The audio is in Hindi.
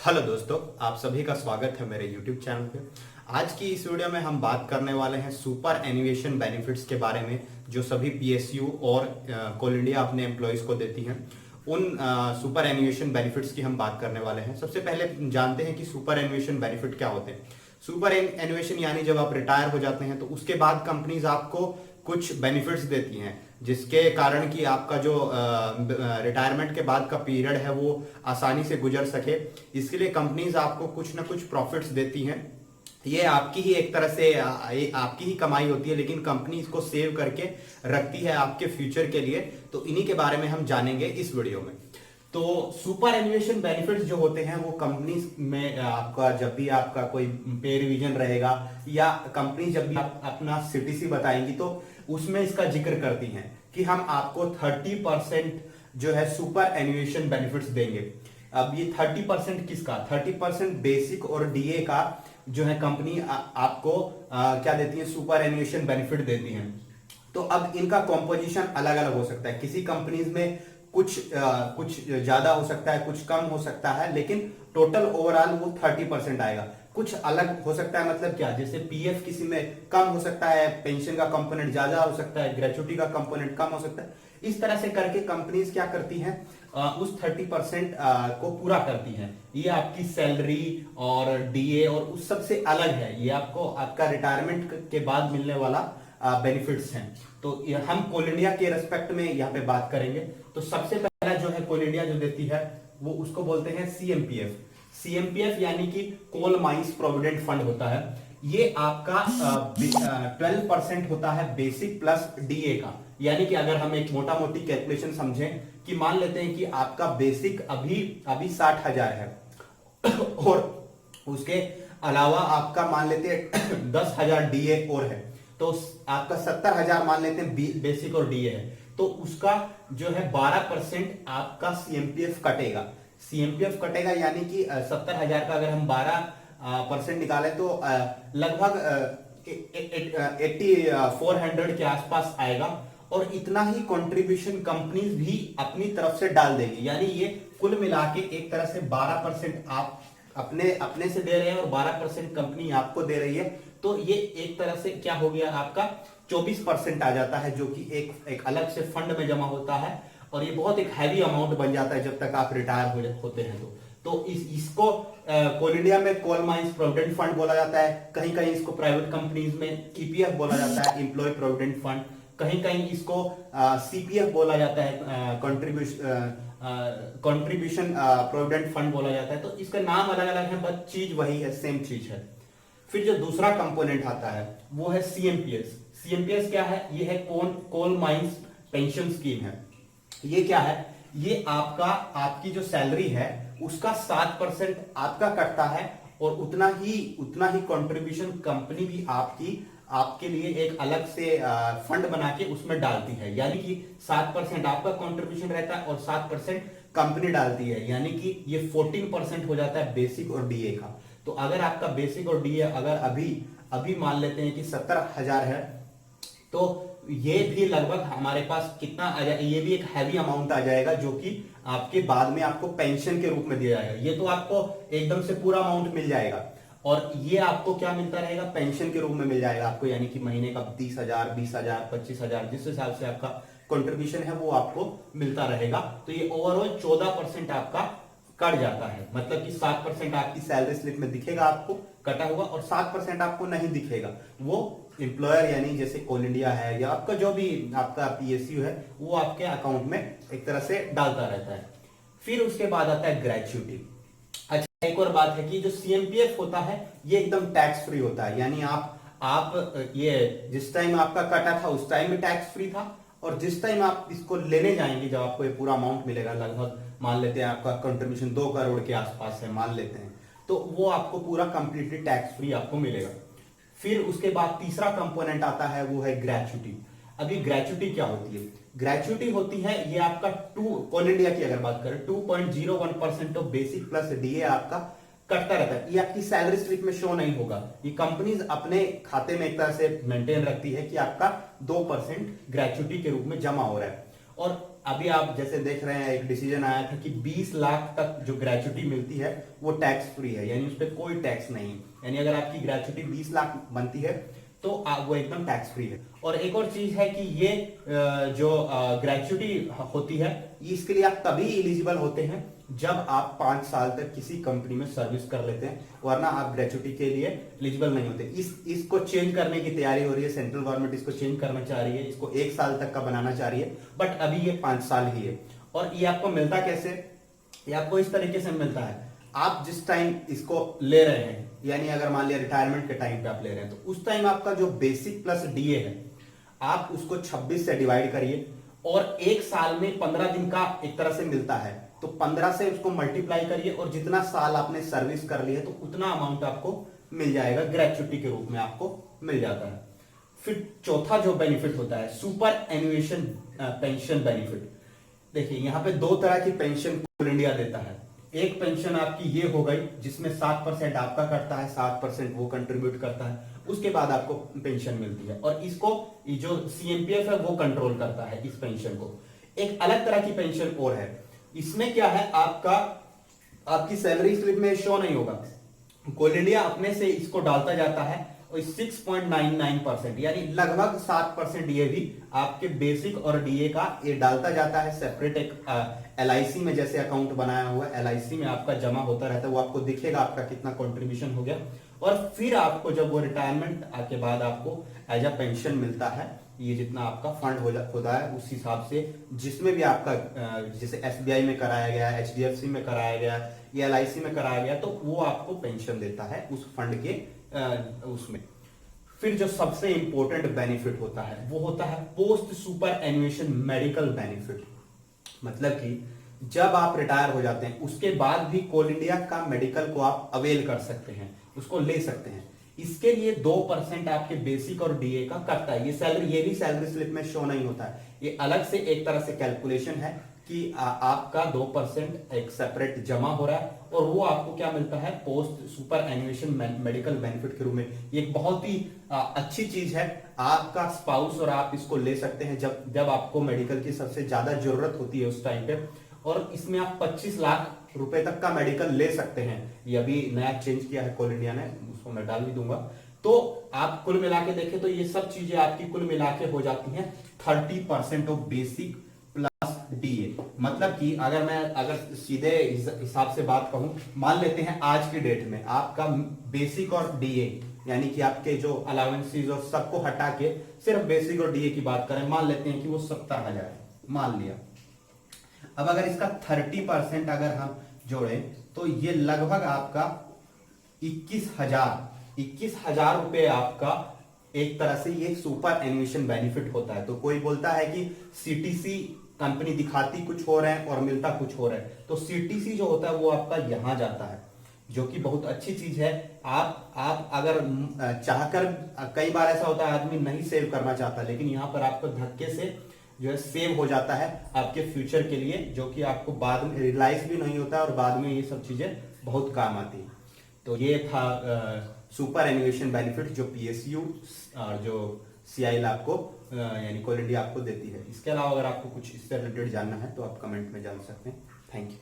हेलो दोस्तों, आप सभी का स्वागत है मेरे YouTube चैनल पे। आज की इस वीडियो में हम बात करने वाले हैं सुपर एनुएशन बेनिफिट्स के बारे में, जो सभी PSU और कोल इंडिया अपने एम्प्लॉयज को देती हैं। उन सुपर एनुएशन बेनिफिट्स की हम बात करने वाले हैं। सबसे पहले जानते हैं कि सुपर एनुएशन बेनिफिट क्या होते हैं। सुपर एनुएशन यानी जब आप रिटायर हो जाते हैं तो उसके बाद कंपनीज आपको कुछ बेनिफिट्स देती हैं, जिसके कारण कि आपका जो रिटायरमेंट के बाद का पीरियड है वो आसानी से गुजर सके। इसके लिए कंपनीज आपको कुछ ना कुछ प्रॉफिट्स देती हैं। ये आपकी ही एक तरह से आपकी ही कमाई होती है, लेकिन कंपनी इसको सेव करके रखती है आपके फ्यूचर के लिए। तो इन्हीं के बारे में हम जानेंगे इस वीडियो में। तो सुपर एनुएशन बेनिफिट्स जो होते हैं वो कंपनी में आपका जब भी आपका कोई पे रिवीजन रहेगा या कंपनी जब भी अपना CTC बताएंगी तो उसमें इसका जिक्र करती हैं कि हम आपको 30% जो है सुपर एनुएशन बेनिफिट्स देंगे। अब ये 30% किसका? 30% बेसिक और DA का जो है कंपनी आपको क्या देती है? सुपर एनुएशन बेनिफिट देती हैं। तो अब इनका कॉम्पोजिशन अलग अलग हो सकता है। किसी कंपनीज में कुछ ज्यादा हो सकता है, कुछ कम हो सकता है, लेकिन टोटल ओवरऑल वो 30% आएगा। कुछ अलग हो सकता है, मतलब क्या? जैसे PF किसी में कम हो सकता है, पेंशन का कंपोनेंट ज्यादा हो सकता है, ग्रेचुटी का कंपोनेंट कम हो सकता है। इस तरह से करके कंपनीज क्या करती हैं, उस 30% को पूरा करती हैं। ये आपकी सैलरी और DA और उस सबसे अलग है। ये आपको आपका रिटायरमेंट के बाद मिलने वाला बेनिफिट्स हैं। तो हम कोल इंडिया के रेस्पेक्ट में यहाँ पे बात करेंगे। तो सबसे पहला जो है कोल इंडिया जो देती है वो उसको बोलते हैं CMPF यानी कि कोल माइंस प्रोविडेंट फंड होता है। ये आपका 12% होता है बेसिक प्लस DA का। यानी कि अगर हम एक मोटा मोटी कैलकुलेशन समझें कि मान लेते हैं कि आपका बेसिक अभी 60,000 है और उसके अलावा आपका मान लेते हैं 10,000 DA और है, तो आपका 70,000 मान लेते हैं बेसिक और DA है। तो उसका जो है 12% आपका CMPF कटेगा। यानी कि 70,000 का अगर हम 12% निकाले तो लगभग 8400 के आसपास आएगा। और इतना ही कंट्रीब्यूशन कंपनीज भी अपनी तरफ से डाल देगी। यानी ये कुल मिला के एक तरह से 12% आप अपने से दे रहे हैं और 12% कंपनी आपको दे रही है। तो ये एक तरह से क्या हो गया, आपका 24% आ जाता है, जो कि एक अलग से फंड में जमा होता है। और ये बहुत एक हैवी अमाउंट बन जाता है जब तक आप रिटायर होते हैं। तो इसको कोल इंडिया में कोल माइंस प्रोविडेंट फंड बोला जाता है। कहीं कहीं इसको प्राइवेट कंपनीज में EPF बोला जाता है, एम्प्लॉय प्रोविडेंट फंड। कहीं कहीं इसको CPF बोला जाता है, कंट्रीब्यूशन प्रोविडेंट फंड बोला जाता है। तो इसका नाम अलग अलग है, बट चीज वही है, सेम चीज है। फिर जो दूसरा कंपोनेंट आता है वो है CMPS क्या है? ये है कोल माइंस पेंशन स्कीम है। ये क्या है? ये आपकी जो सैलरी है उसका 7% आपका कटता है और उतना ही कंट्रीब्यूशन कंपनी भी आपके लिए एक अलग से फंड बना के उसमें डालती है। यानी कि 7% आपका कंट्रीब्यूशन रहता है और 7% कंपनी डालती है। यानी कि ये 14% हो जाता है बेसिक और DA का। तो अगर आपका बेसिक और DA अगर अभी मान लेते हैं कि 70,000 है, तो ये भी लगभग हमारे पास कितना आ जाएगा? ये भी एक हैवी अमाउंट आ जाएगा, जो कि आपके बाद में आपको पेंशन के रूप में दिया जाएगा। ये तो आपको एकदम से पूरा अमाउंट मिल जाएगा और ये आपको क्या मिलता रहेगा? पेंशन के रूप में मिल जाएगा आपको। यानी कि महीने का 30,000, 20,000, 25,000, जिस हिसाब से आपका कंट्रीब्यूशन है वो आपको मिलता रहेगा। तो ये ओवरऑल 14% आपका कट जाता है। मतलब कि 7% आपकी सैलरी स्लिप में दिखेगा आपको कटा हुआ और 7% आपको नहीं दिखेगा। वो एम्प्लॉयर यानी जैसे कोल इंडिया है या आपका जो भी आपका PSU है वो आपके अकाउंट में एक तरह से डालता रहता है। फिर उसके बाद आता है ग्रेच्युटी। अच्छा, एक और बात है कि जो CMPF होता है ये एकदम टैक्स फ्री होता है। यानी आप ये जिस टाइम आपका कटा था उस टाइम में टैक्स फ्री था, और जिस टाइम आप इसको लेने जाएंगे जब आपको ये पूरा अमाउंट मिलेगा, लगभग मान लेते हैं आपका कंट्रीब्यूशन 2 करोड़ के आसपास है मान लेते हैं, तो वो आपको पूरा कंप्लीटली टैक्स फ्री आपको मिलेगा। फिर उसके बाद तीसरा कंपोनेंट आता है वो है ग्रेच्युटी। अभी ग्रेच्युटी क्या होती है? ग्रेच्युटी होती है ये आपका कोल इंडिया की अगर बात करें 2.01% ऑफ बेसिक प्लस DA आपका कटता रहता है। ये आपकी सैलरी स्लिप में शो नहीं होगा। ये कंपनीज अपने खाते में एक तरह से मेंटेन रखती है कि आपका 2% ग्रेच्युटी के रूप में जमा हो रहा है। और अभी आप जैसे देख रहे हैं एक डिसीजन आया था कि 20 लाख तक जो ग्रेचुटी मिलती है वो टैक्स फ्री है, यानी उस पर कोई टैक्स नहीं है। यानी अगर आपकी ग्रेचुटी 20 लाख बनती है तो वो एकदम टैक्स फ्री है। और एक और चीज है कि ये जो ग्रेचुटी होती है इसके लिए आप तभी एलिजिबल होते हैं जब आप 5 साल तक किसी कंपनी में सर्विस कर लेते हैं, वरना आप ग्रेचुटी के लिए एलिजिबल नहीं होते। इसको चेंज करने की तैयारी हो रही है, सेंट्रल गवर्नमेंट इसको चेंज करना चाह रही है, इसको 1 साल तक का बनाना चाह रही है, बट अभी ये 5 साल ही है। और ये आपको मिलता कैसे? ये आपको इस तरीके से मिलता है, आप जिस टाइम इसको ले रहे हैं, यानी अगर मान लिया रिटायरमेंट के टाइम पे आप ले रहे हैं, तो उस टाइम आपका जो बेसिक प्लस डीए है आप उसको 26 से डिवाइड करिए, और 1 साल में 15 दिन का एक तरह से मिलता है, तो 15 से उसको मल्टीप्लाई करिए और जितना साल आपने सर्विस कर ली है तो उतना अमाउंट आपको मिल जाएगा, ग्रेचुटी के रूप में आपको मिल जाता है। फिर चौथा जो बेनिफिट होता है सुपर एन्युएशन पेंशन बेनिफिट। देखिए यहां पे 2 तरह की पेंशन कोल इंडिया देता है। एक पेंशन आपकी ये हो गई जिसमें 7% आपका कटता है, 7% वो कंट्रीब्यूट करता है, उसके बाद आपको पेंशन मिलती है, और इसको जो सीएमपीएफ है वो कंट्रोल करता है इस पेंशन को। एक अलग तरह की पेंशन और है, इसमें क्या है, आपकी सैलरी स्लिप में शो नहीं होगा, कोल इंडिया अपने से इसको डालता जाता है, और 6.99% यानी लगभग 7% ये भी आपके बेसिक और डीए का ये डालता जाता है सेपरेट। एक एलआईसी में जैसे अकाउंट बनाया हुआ है, एलआईसी में आपका जमा होता रहता है, वो आपको दिखेगा आपका कितना कंट्रीब्यूशन हो गया, और फिर आपको जब वो रिटायरमेंट के बाद आपको एज अ पेंशन मिलता है, ये जितना आपका फंड होता है उस हिसाब से, जिसमें भी आपका जैसे एसबीआई में कराया गया, एचडीएफसी में कराया गया या एलआईसी में कराया गया, तो वो आपको पेंशन देता है उस फंड के उसमें। फिर जो सबसे इंपॉर्टेंट बेनिफिट होता है वो होता है पोस्ट सुपर एन्युएशन मेडिकल बेनिफिट। मतलब कि जब आप रिटायर हो जाते हैं उसके बाद भी कोल इंडिया का मेडिकल को आप अवेल कर सकते हैं, उसको ले सकते हैं। इसके लिए 2% आपके बेसिक और डीए का कटता है। ये भी सैलरी स्लिप में शो नहीं होता है, ये अलग से एक तरह से कैलकुलेशन है कि आपका 2% एक सेपरेट जमा हो रहा है, और वो आपको क्या मिलता है, पोस्ट सुपर एन्युएशन मेडिकल बेनिफिट के रूप में। ये एक बहुत ही अच्छी चीज है, आपका स्पाउस और आप इसको ले सकते हैं जब आपको मेडिकल की सबसे ज्यादा जरूरत होती है उस टाइम पे, और इसमें आप 25 लाख रुपए तक का मेडिकल ले सकते हैं। ये अभी नया चेंज किया है कोल इंडिया ने, उसको मैं डाल भी दूंगा। तो आप कुल मिला के देखें तो ये सब चीजें आपकी कुल मिला के हो जाती हैं 30% ऑफ बेसिक प्लस डीए। मतलब कि अगर सीधे हिसाब से बात कहूं, मान लेते हैं आज की डेट में आपका बेसिक और डीए, यानी कि आपके जो अलाउंसेस और सबको हटा के सिर्फ बेसिक और डीए की बात करें, मान लेते हैं कि वो 70,000 मान लिया। अब अगर इसका 30% अगर हम जोड़ें तो ये लगभग आपका 21,000 रुपए आपका एक तरह से ये सुपर एन्युएशन बेनिफिट होता है। तो कोई बोलता है कि सीटीसी कंपनी दिखाती कुछ हो रहा है और मिलता कुछ हो रहा है, तो सीटीसी जो होता है वो आपका यहां जाता है, जो कि बहुत अच्छी चीज है। आप अगर चाहकर, कई बार ऐसा होता है आदमी नहीं सेव करना चाहता, लेकिन यहां पर आपको धक्के से जो है सेव हो जाता है आपके फ्यूचर के लिए, जो कि आपको बाद में रियलाइज भी नहीं होता और बाद में ये सब चीजें बहुत काम आती है। तो ये था सुपर एन्युएशन बेनिफिट जो पीएसयू और जो सीआईएल आपको यानी कोल इंडिया आपको देती है। इसके अलावा अगर आपको कुछ इससे रिलेटेड जानना है तो आप कमेंट में जान सकते हैं। Thank you.